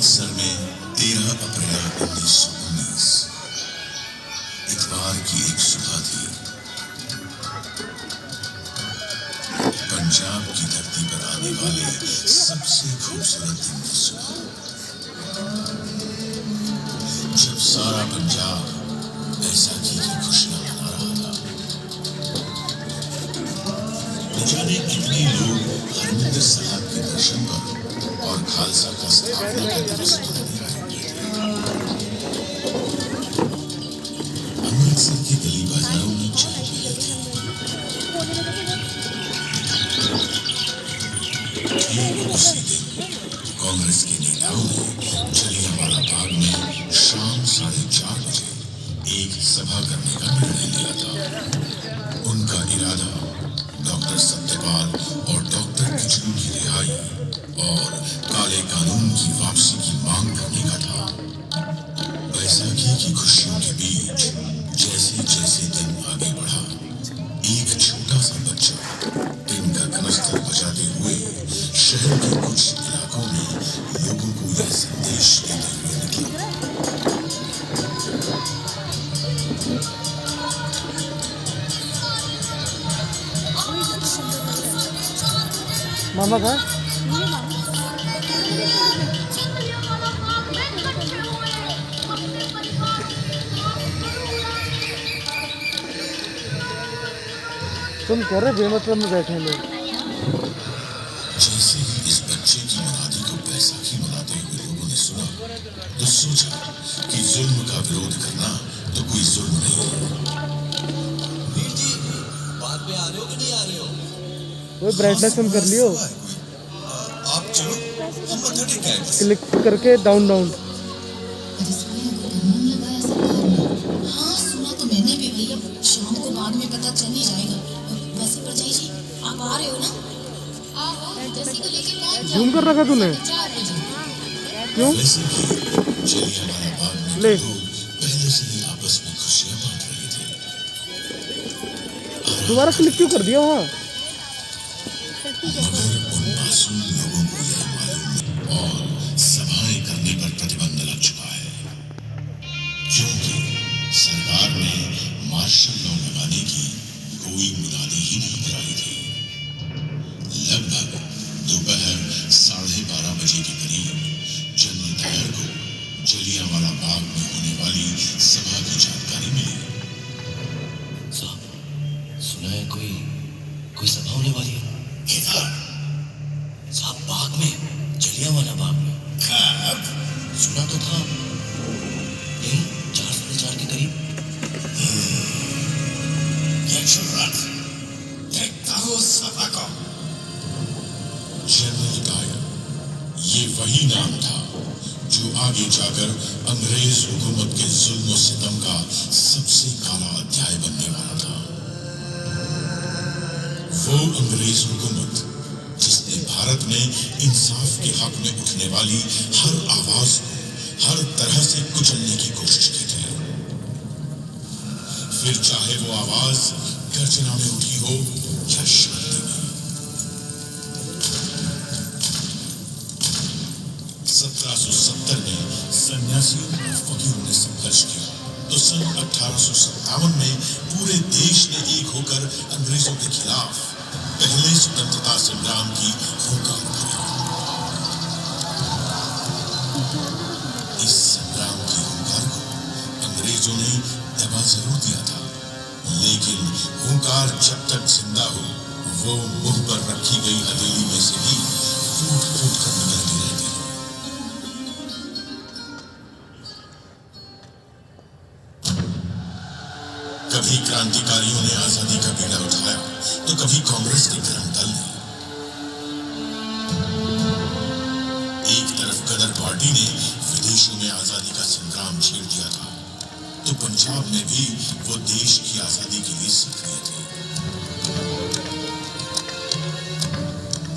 अमृतसर में 13 अप्रैल 1919 इतवार की एक सुबह थी। पंजाब की धरती पर आने वाले सबसे खूबसूरत दिन की सुबह, जब सारा पंजाब बैसाखी की खुशियां मना रहा था। न जाने कितने लोग हरमिंदर साहब के दर्शन पर और खालसा का स्थापना का दिवस मनाने आए हुए थे। अमृतसर की गली बाजारों में चहल पहल थी। ठीक उसी दिन कांग्रेस के नेताओं ने जलियांवाला बाग में शाम 4:30 बजे एक सभा करने का निर्णय लिया था। उनका इरादा डॉक्टर सत्यपाल और डॉक्टर किचलू की रिहाई और काले कानून की वापसी की मांग करने का था। बैसाखी की खुशियों के बीच जैसे जैसे दिन आगे बढ़ा, एक छोटा सा बच्चा दिन का कनस्तर बजाते हुए शहर के कुछ इलाकों में लोगों को यह संदेश देते हुए निकला। मामा का तुम कह रहे बेमतलब में बैठे लोग। जैसे ही इस बच्चे की मनादी को बैसाखी मनाते हुए लोगों ने सुना तो सोचा कि जुल्म का विरोध करना तो कोई जुल्म नहीं है। वीर जी, बात पे आ रहे हो कि नहीं आ रहे हो? वो ब्राइटनेस कम कर लियो। आप चलो, हम मत्था टेकेंगे। क्लिक करके डाउन डाउन। हाँ सुना तो मैंने भी भैया, शाम को बाद में पता चल ही जाएगा। वैसे परजाई जी आप आ रहे हो ना? जैसी को लेके पहुंच जूम कर रखा तूने? 4 बजे। क्यों? वैसे भी जलियांवाला बाग में ले। लोग पहले से ही आपस में खुशियां बांट रहे थे। दोबारा क्लिक क्यों कर दिया वहाँ? मगर उन मासूम लोगों को यह मालूम नहीं और सभाएं करने पर प्रतिबंध लग चुका है, क्योंकि सरकार ने मार्शल लॉ लगाने की कोई मुनादी ही नहीं कराई थी। लगभग दोपहर 12:30 बजे के करीब जनरल डायर को जलियांवाला बाग में होने वाली सभा की जानकारी मिली। साहब, सुना है कोई सभा होने वाली है? इधर साहब, बाग में, जलियांवाला बाग में। कब? सुना तो था यही 4-4:30 के करीब। देखता हूँ सभा को। जनरल डायर, ये वही नाम था जो आगे जाकर अंग्रेज हुकूमत के जुल्म और सितम का सबसे काला अध्याय बनने वाला था। वो अंग्रेज हुकूमत जिसने भारत में इंसाफ के हक में उठने वाली हर आवाज को हर तरह से कुचलने की कोशिश की थी, फिर चाहे वो आवाज गर्जना में उठी हो या शांति में। 1770 में सन्यासियों और फकीरों ने संघर्ष किया तो सन 1857 में पूरे देश ने एक होकर अंग्रेजों के खिलाफ पहले स्वतंत्रता संग्राम की हुंकार भरी। इस संग्राम की हुंकार को अंग्रेजों ने दबा जरूर दिया था, लेकिन हुंकार जब तक जिंदा हो वो मुंह पर रखी गई हथेली में से ही फूट फूट कर निकलती रहती है। कभी क्रांतिकारियों ने आजादी का बीड़ा उठाया तो कभी कांग्रेस के गर्म दल ने। एक तरफ गदर पार्टी ने विदेशों में आजादी का संग्राम छेड़ दिया था तो पंजाब में भी वो देश की आजादी के लिए सक्रिय थे।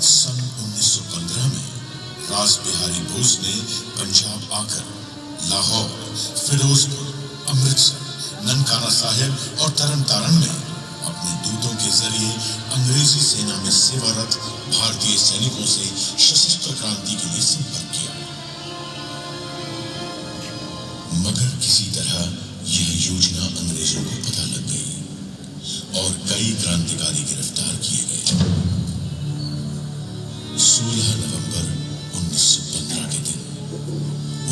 सन 1915 में रास बिहारी बोस ने पंजाब आकर लाहौर, फिरोजपुर, अमृतसर, ननकाना साहिब और तरन तारण में अपने दूतों के जरिए अंग्रेजी सेना में सेवारत भारतीय सैनिकों से सशस्त्र क्रांति के लिए संपर्क किया। मगर किसी तरह यह योजना अंग्रेजों को पता लग गई और कई क्रांतिकारी गिरफ्तार किए गए। 16 नवंबर 1915 के दिन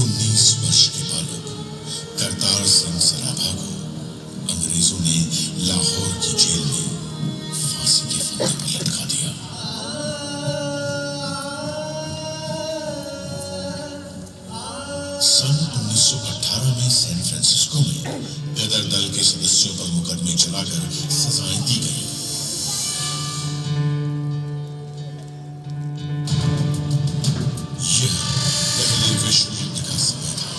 19 वर्ष के बालक करतार सिंह सराभा को अंग्रेजों ने लाहौर की जेल में फांसी के फंदे पर लटका दिया। सन 1918 में सैन फ्रांसिस्को में गदर दल के सदस्यों पर मुकदमे चलाकर सजाएं दी गई। यह पहले विश्व युद्ध का समय था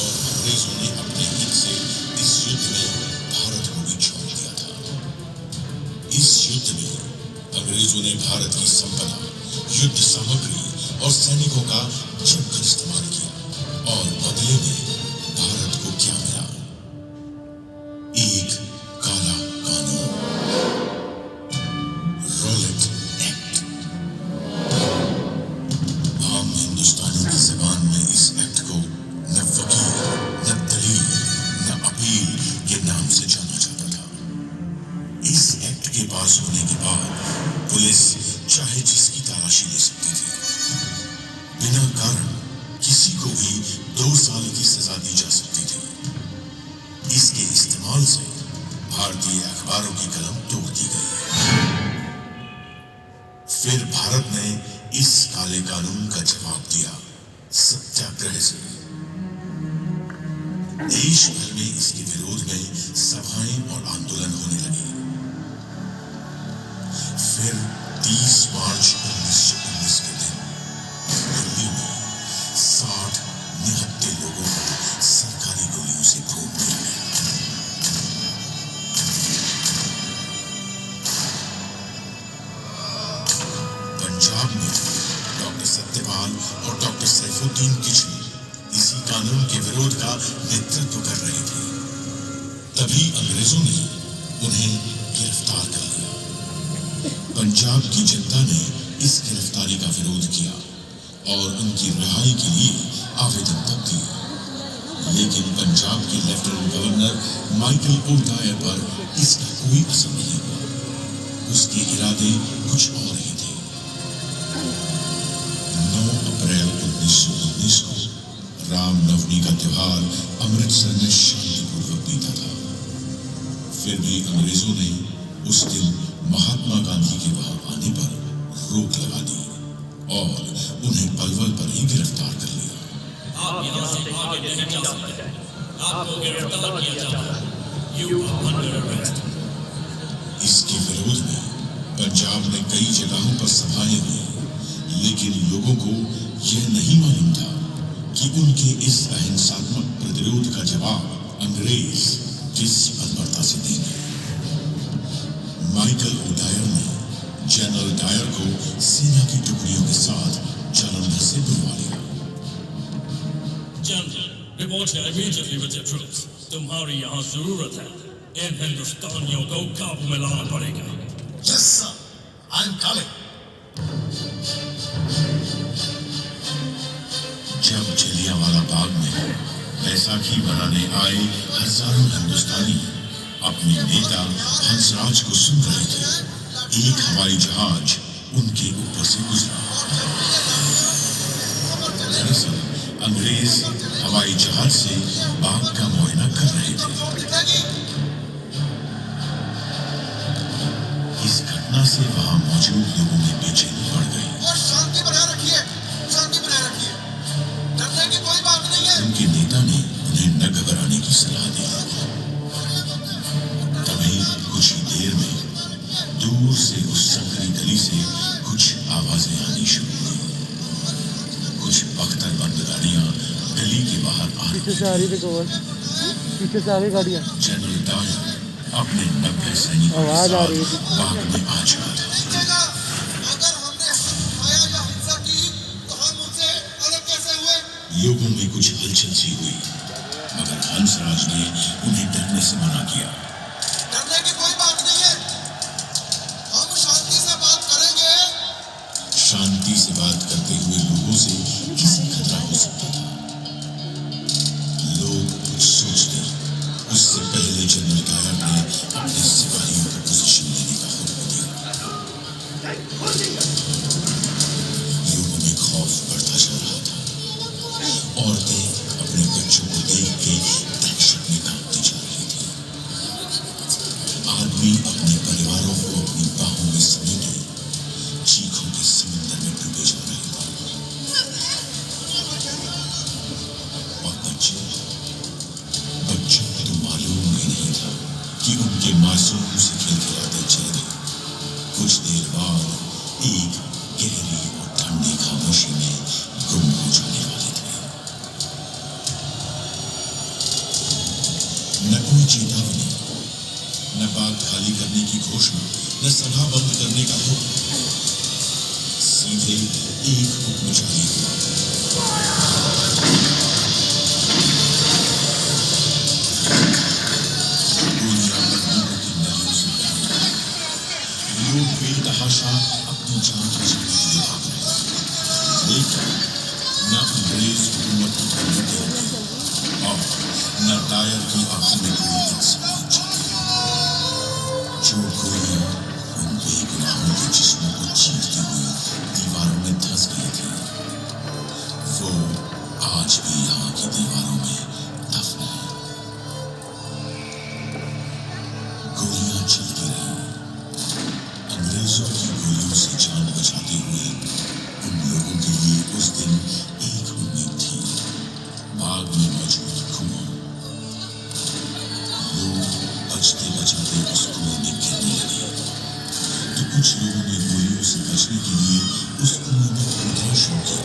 और अंग्रेजों ने अपने हित से इस युद्ध में भारत को भी छोड़ दिया था। इस युद्ध में अंग्रेजों ने भारत की संपदा, युद्ध सामग्री और सैनिकों का जमकर इस्तेमाल किया और बदले में भारत को क्या मिला? एक काला कानून, रॉलेट एक्ट। आम हिंदुस्तानी की जबान में इस एक्ट को न वकील, न दलील, न अपील के नाम से जाना जाता था। इस एक्ट के पास होने के बाद पुलिस चाहे जिसकी तलाशी ले सकती थी। बिना कारण किसी को भी 2 साल की सजा दी जा सकती थी। इसके इस्तेमाल से भारतीय अखबारों की कलम तोड़ दी गई। फिर भारत ने इस काले कानून का जवाब दिया सत्याग्रह से। देश भर में इसके विरोध में सभाएं और आंदोलन होने लगे। फिर 30 मार्च 1919 के दिन दिल्ली में 60 निहत्थे लोगों को सरकारी गोलियों से भून दिया गया। पंजाब में डॉक्टर सत्यपाल और डॉक्टर सैफुद्दीन किचलू इसी कानून के विरोध का नेतृत्व कर रहे थे। तभी अंग्रेजों ने उन्हें गिरफ्तार कर लिया। पंजाब की जनता ने इस गिरफ्तारी का विरोध किया और उनकी रिहाई के लिए आवेदन तक दिए। लेकिन पंजाब के लेफ्टिनेंट गवर्नर माइकल ओडायर पर इसका कोई असर नहीं हुआ। उसके इरादे कुछ और ही थे। 9 अप्रैल 1919 को रामनवमी का त्योहार अमृतसर में शांतिपूर्वक बीता था। फिर भी अंग्रेजों ने उस दिन महात्मा गांधी के वहां आने पर रोक लगा दी और उन्हें पलवल पर ही गिरफ्तार कर लिया। आप यहाँ से आगे नहीं जा सकते। आपको गिरफ्तार किया जाएगा। You are under arrest. इसके विरोध में पंजाब में कई जगहों पर सभाएं हुई, लेकिन लोगों को यह नहीं मालूम था कि उनके इस अहिंसात्मक प्रतिरोध का जवाब अंग्रेज किस बर्बरता से देंगे। माइकल ओडायर ने जनरल डायर को सेना की टुकड़ियों के साथ जालंधर से बुलवा लिया। General, report here immediately with your troops. तुम्हारी यहाँ जरूरत है। इन हिंदुस्तानियों को काबू में लाना पड़ेगा। Yes, sir. I'm coming. जब जलियांवाला बाग में बैसाखी मनाने आए हजारों हिंदुस्तानी अपने नेता हंसराज को सुन रहे थे, एक हवाई जहाज उनके ऊपर से गुजरा। दरअसल अंग्रेज हवाई जहाज से बाग का मुआयना कर रहे थे। इस घटना से वहां मौजूद लोगों में बेचैनी बढ़ गई। और शांति बनाए रखिए, शांति बनाए रखिए। डरने की कोई बात नहीं है। उनके नेता ने उन्हें न घबराने की सलाह दी। तभी कुछ ही देर में दूर से उस संकरी गली से कुछ आवाजें आनी शुरू हुई। कुछ बख्तरबंद गाड़ियां गली के बाहर आ रही। पीछे से आ रही थी कौन? पीछे से आ रही गाड़ियां। जनरल डायर अपने 90 सैनिकों के आवाज आ रही साथ थी। बाग में आ चुका था। देखिएगा, अगर हमने आया या हिंसा की तो हम उनसे अलग कैसे हुए? लोगों में कुछ हलचल सी हुई, मगर हंसराज ने उन्हें डरने से मना किया। डरने की कोई बात नहीं है। हम शांति से बात करेंगे। शांति से बात करते हुए लोगों से किसे खतरा हो सकता था? लोग उससे पहले जनरल डायर ने अपने सिपाहियों को पोजीशन लेने का हुक्म दिया। लोगों में खौफ बढ़ता जा रहा था। औरतें अपने बच्चों को देख के दहशत में कांपती जा रही थी। आदमी अपने परिवारों को अपनी बाहों में समेटे चीखों के समंदर में डूबे जा रहे थे। और बच्चों को तो मालूम ही नहीं था कि उनके मासूम से खिलखिलाते चेहरे कुछ देर बाद एक गहरी और ठंडी खामोशी में गुम हो जाने वाले थे। न कोई चेतावनी, न बाग खाली करने की घोषणा, न सभा बंद करने का हुक्म, सीधे एक हुक्म जारी हुआ। लोग बेतहाशा अपनी जान बचाने के लिए भाग रहे थे, लेकिन न अंग्रेज हुकूमत को करने देंगे और न डायर की आंखों में कोई इंसान जो गोलियां उन बेगुनाहों के जिस्मों को चीरती हुई दीवारों में धंस गई थी, वो आज भी यहाँ की दीवारों में दफन है। गोलियां चलती रही। अंग्रेजों की गोलियों से जान बचाते हुए उन लोगों के लिए उस दिन एक उम्मीद थी, बाग में मौजूद कुआं। लोग बचते बचाते उस कुएं में गिरने लगे, तो कुछ लोगों ने गोलियों से बचने के लिए उस कुएं में कूदना शुरू किया।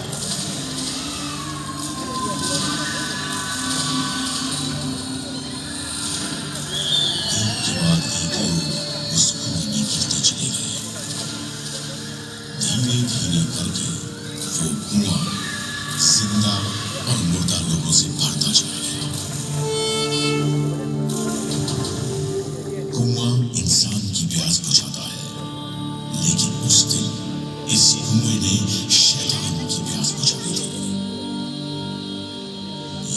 एक के बाद एक लोग उस कुएं में गिरते चले गए। धीरे धीरे करके वो कुआं जिंदा और मुर्दा लोगों से भरता चला गया। कुआं इंसान की प्यास बुझाता है, लेकिन उस दिन इस कुएं ने शैतान की प्यास बुझाई थी।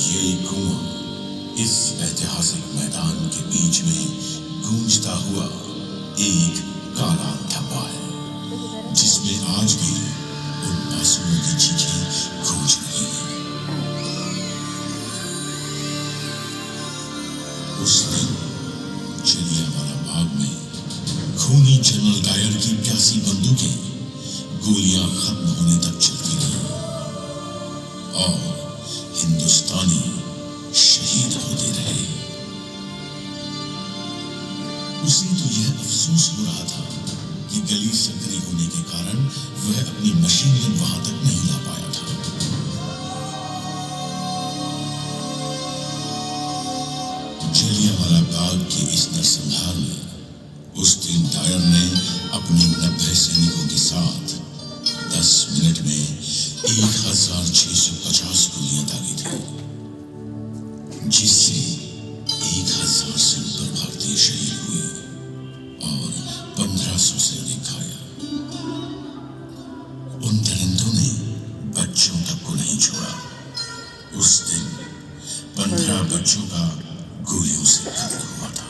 ये कुआं इस ऐतिहासिक मैदान के बीच में गूंजता हुआ एक काला धब्बा है, जिसमें आज भी उन मासूमों की चीखें गूंज रही हैं। उस दिन जलियांवाला बाग में खूनी जनरल डायर की प्यासी बंदूकें गोलियां खत्म होने तक चलती रही और हिंदुस्तानी शहीद होते रहे। उसे तो यह अफसोस हो रहा था कि गली संकरी होने के कारण वह अपनी मशीन गन वहां तक नहीं ला पाया था। जलियांवाला बाग के इस नरसंहार में उस दिन डायर ने अपने 90 सैनिकों के साथ 10 मिनट में 1650 गोलियां दागी थी, जिससे 1000 से ऊपर भारतीय शहीद हुए और 1500 से अधिक घायल। उन दरिंदों ने बच्चों तक को नहीं छोड़ा। उस दिन 15 बच्चों का गोलियों से कत्ल हुआ था।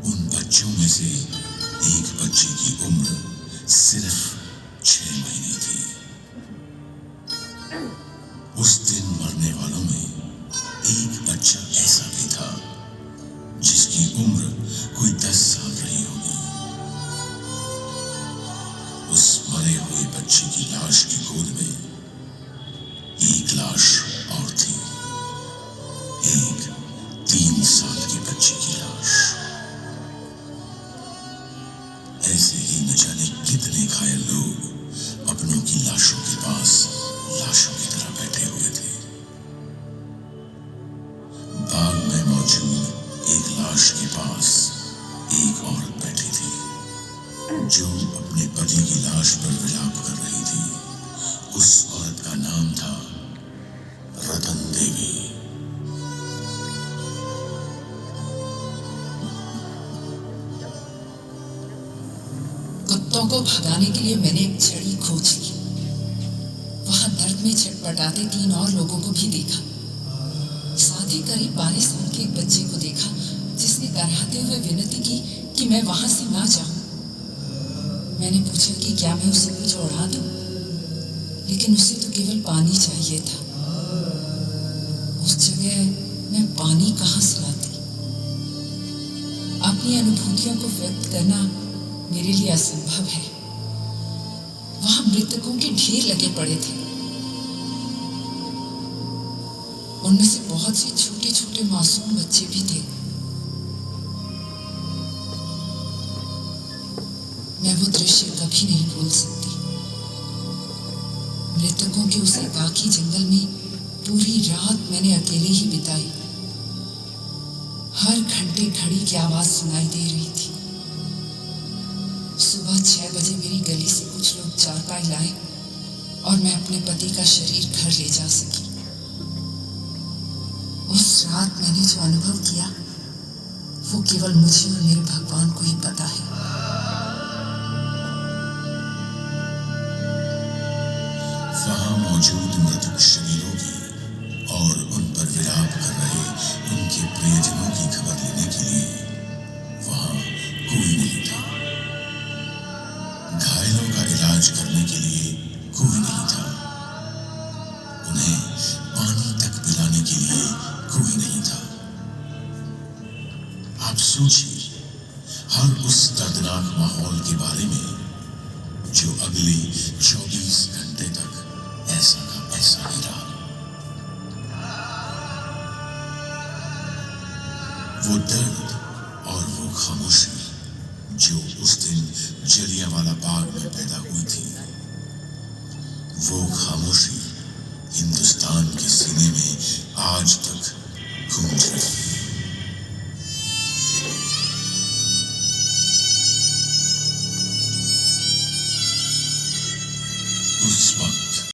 उन बच्चों में से एक बच्चे की उम्र सिर्फ 6 महीने थी। उस दिन मरने वालों में एक बच्चा ऐसा भी था जिसकी उम्र कोई 10 साल रही होगी। उस मरे हुए बच्चे की लाश की गोद में एक लाश और थी, एक 3 साल के बच्चे की लाश। ऐसे ही न जाने कितने घायल लोग अपनों की लाशों के पास लाशों की तरह बैठे हुए थे। बाग में मौजूद एक लाश के पास एक औरत बैठी थी, जो अपने पति की लाश पर विलाप कर रही थी। उस औरत का नाम था रतन देवी। कुत्तों को भगाने के लिए मैंने एक छड़ी खोज ली। वहां दर्द में छटपटाते 3 और लोगों को भी देखा। साथ ही करीब 12 साल के एक बच्चे को देखा जिसने कराहते हुए विनती की कि मैं वहां से ना जाऊं। मैंने पूछा कि क्या मैं उसे कुछ उड़ा दूं, लेकिन उसे तो केवल पानी चाहिए था। उस जगह मैं पानी कहां से लाती? अपनी अनुभूतियों को व्यक्त करना मेरे लिए असंभव है। वहां मृतकों के ढेर लगे पड़े थे। उनमें से बहुत से छोटे छोटे मासूम बच्चे भी थे। मैं वो दृश्य कभी नहीं भूल सकती। मृतकों के उस एकाकी जंगल में पूरी रात मैंने अकेले ही बिताई। हर घंटे घड़ी की आवाज सुनाई दे रही थी। सुबह 6 बजे मेरी गली से कुछ लोग चारपाई लाए और मैं अपने पति का शरीर घर ले जा सकी। उस रात मैंने जो अनुभव किया वो केवल मुझे और मेरे भगवान को ही पता है। वहां मौजूद मृतक शरीरों की और उन पर विलाप कर रहे उनके प्रियजनों की खबर लेने के लिए वहां कोई नहीं था। घायलों का इलाज करने के लिए कोई नहीं था। उन्हें पानी तक पिलाने के लिए कोई नहीं था। आप सोचिए हर उस दर्दनाक माहौल के बारे में जो अगले 24 घंटे तक ऐसा का ऐसा ही रहा। वो दर्द और वो खामोशी जो उस दिन जलियांवाला बाग में पैदा हुई थी, वो खामोशी हिंदुस्तान के सीने में आज तक गूंज रही है।